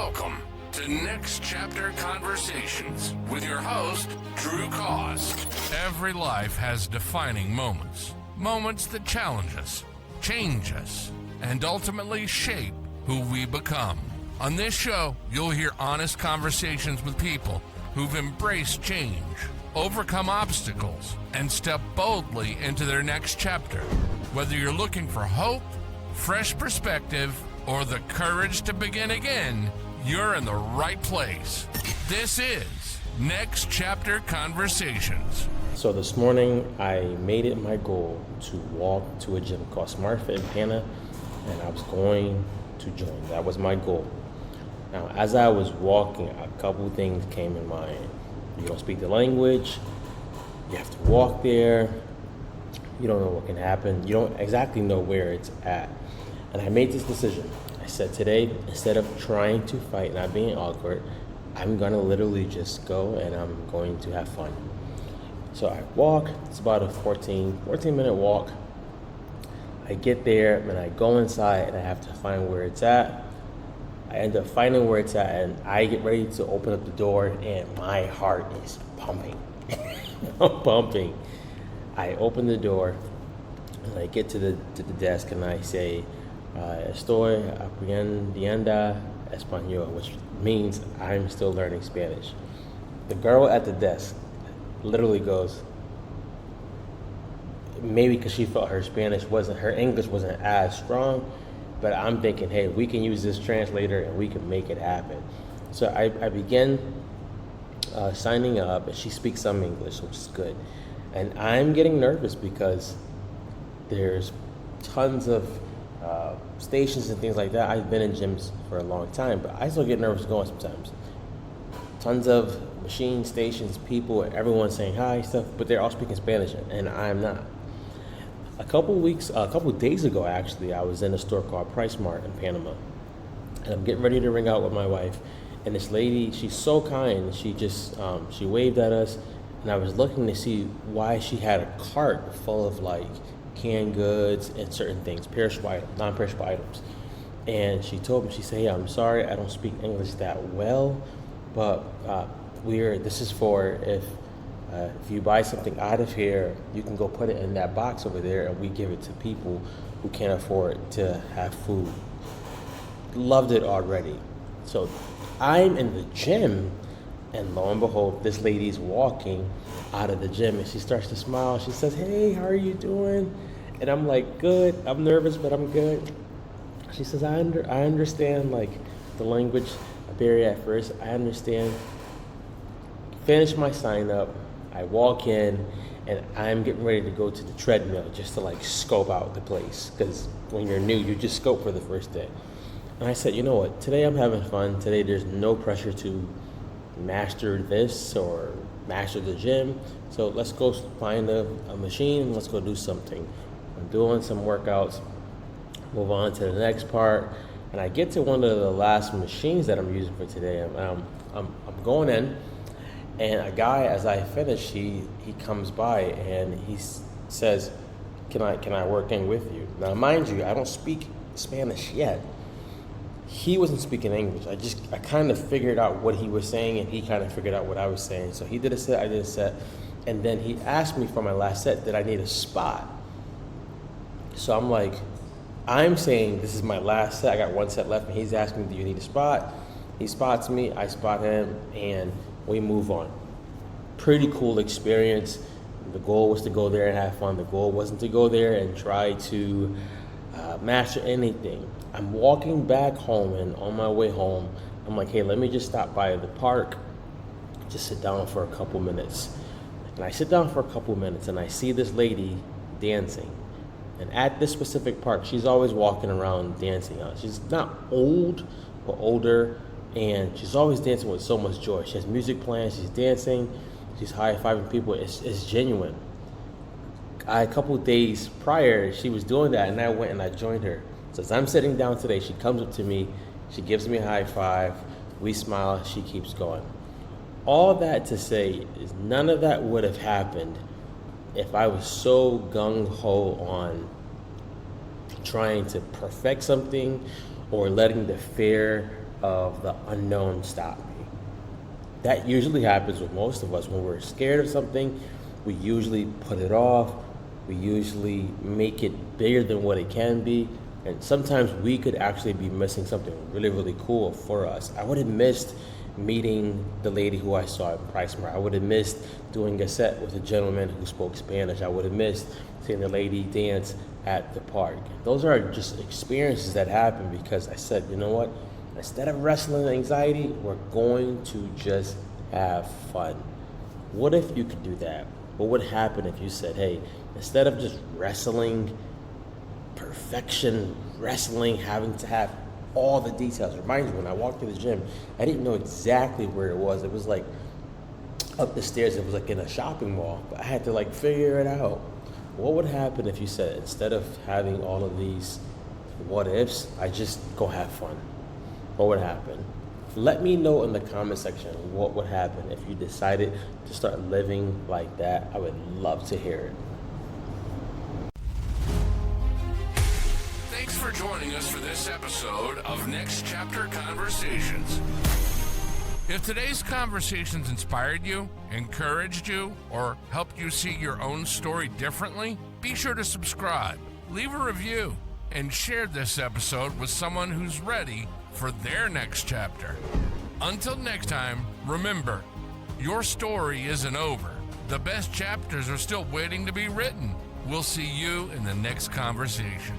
Welcome to Next Chapter Conversations with your host, Drew Cause. Every life has defining moments. Moments that challenge us, change us, and ultimately shape who we become. On this show, you'll hear honest conversations with people who've embraced change, overcome obstacles, and step boldly into their next chapter. Whether you're looking for hope, fresh perspective, or the courage to begin again, you're in the right place. This is Next Chapter Conversations. So this morning, I made it my goal to walk to a gym called SmartFit in Panama, and I was going to join. That was my goal. Now, as I was walking, a couple things came in mind. You don't speak the language, you have to walk there, you don't know what can happen, you don't exactly know where it's at. And I made this decision. I said today, instead of trying to fight, not being awkward, I'm gonna literally just go and I'm going to have fun. So I walk, it's about a 14-minute walk. I get there and I go inside and I have to find where it's at. I end up finding where it's at and I get ready to open up the door and my heart is pumping. Pumping. I open the door and I get to the desk and I say, estoy aprendiendo español, which means I'm still learning Spanish. The girl at the desk literally goes, maybe because she felt her English wasn't as strong, but I'm thinking, hey, we can use this translator and we can make it happen. So I began signing up, and she speaks some English, which is good. And I'm getting nervous because there's tons of stations and things like that. I've been in gyms for a long time, but I still get nervous going sometimes. Tons of machine stations, people, everyone's saying hi, stuff, but they're all speaking Spanish, and I'm not. A couple days ago, actually, I was in a store called Price Mart in Panama, and I'm getting ready to ring out with my wife, and this lady, she's so kind, she just, she waved at us, and I was looking to see why she had a cart full of like canned goods and certain things, perishable items, non-perishable items. And she told me, she said, hey, I'm sorry, I don't speak English that well, but this is for if you buy something out of here, you can go put it in that box over there and we give it to people who can't afford to have food. Loved it already. So I'm in the gym and lo and behold, this lady's walking out of the gym and she starts to smile. She says, hey, how are you doing? And I'm like, good. I'm nervous, but I'm good. She says, I understand like the language barrier at first. I understand. Finish my sign up. I walk in and I'm getting ready to go to the treadmill just to like scope out the place. Because when you're new, you just scope for the first day. And I said, you know what? Today I'm having fun. Today there's no pressure to master this or master the gym. So let's go find a machine. Let's go do something. I'm doing some workouts. Move on to the next part. And I get to one of the last machines that I'm using for today. I'm going in. And a guy, as I finish, he comes by and he says, can I work in with you? Now, mind you, I don't speak Spanish yet. He wasn't speaking English. I kind of figured out what he was saying, and he kind of figured out what I was saying. So he did a set, I did a set, and then he asked me for my last set, did I need a spot? So I'm like, I'm saying this is my last set. I got one set left, and he's asking, do you need a spot? He spots me, I spot him, and we move on. Pretty cool experience. The goal was to go there and have fun. The goal wasn't to go there and try to master anything. I'm walking back home, and on my way home, I'm like, hey, let me just stop by the park, just sit down for a couple minutes. And I sit down for a couple minutes, and I see this lady dancing. And at this specific park, she's always walking around dancing. She's not old, but older, and she's always dancing with so much joy. She has music playing, she's dancing, she's high-fiving people. It's genuine. A couple days prior, she was doing that, and I went and I joined her. So as I'm sitting down today, she comes up to me, she gives me a high five, we smile, she keeps going. All that to say is none of that would have happened if I was so gung-ho on trying to perfect something or letting the fear of the unknown stop me. That usually happens with most of us. When we're scared of something, we usually put it off. We usually make it bigger than what it can be. And sometimes we could actually be missing something really, really cool for us. I would have missed meeting the lady who I saw at PriceSmart. I would have missed doing a set with a gentleman who spoke Spanish. I would have missed seeing the lady dance at the park. Those are just experiences that happen because I said, you know what? Instead of wrestling anxiety, we're going to just have fun. What if you could do that? What would happen if you said, hey, instead of just wrestling perfection, wrestling, having to have all the details. Reminds me, when I walked to the gym, I didn't know exactly where it was. It was like up the stairs. It was like in a shopping mall. But I had to like figure it out. What would happen if you said, instead of having all of these what ifs, I just go have fun? What would happen? Let me know in the comment section what would happen if you decided to start living like that. I would love to hear it. Thanks for joining us for this episode of Next Chapter Conversations. If today's conversations inspired you, encouraged you, or helped you see your own story differently, be sure to subscribe, leave a review, and share this episode with someone who's ready for their next chapter. Until next time, remember, your story isn't over. The best chapters are still waiting to be written. We'll see you in the next conversation.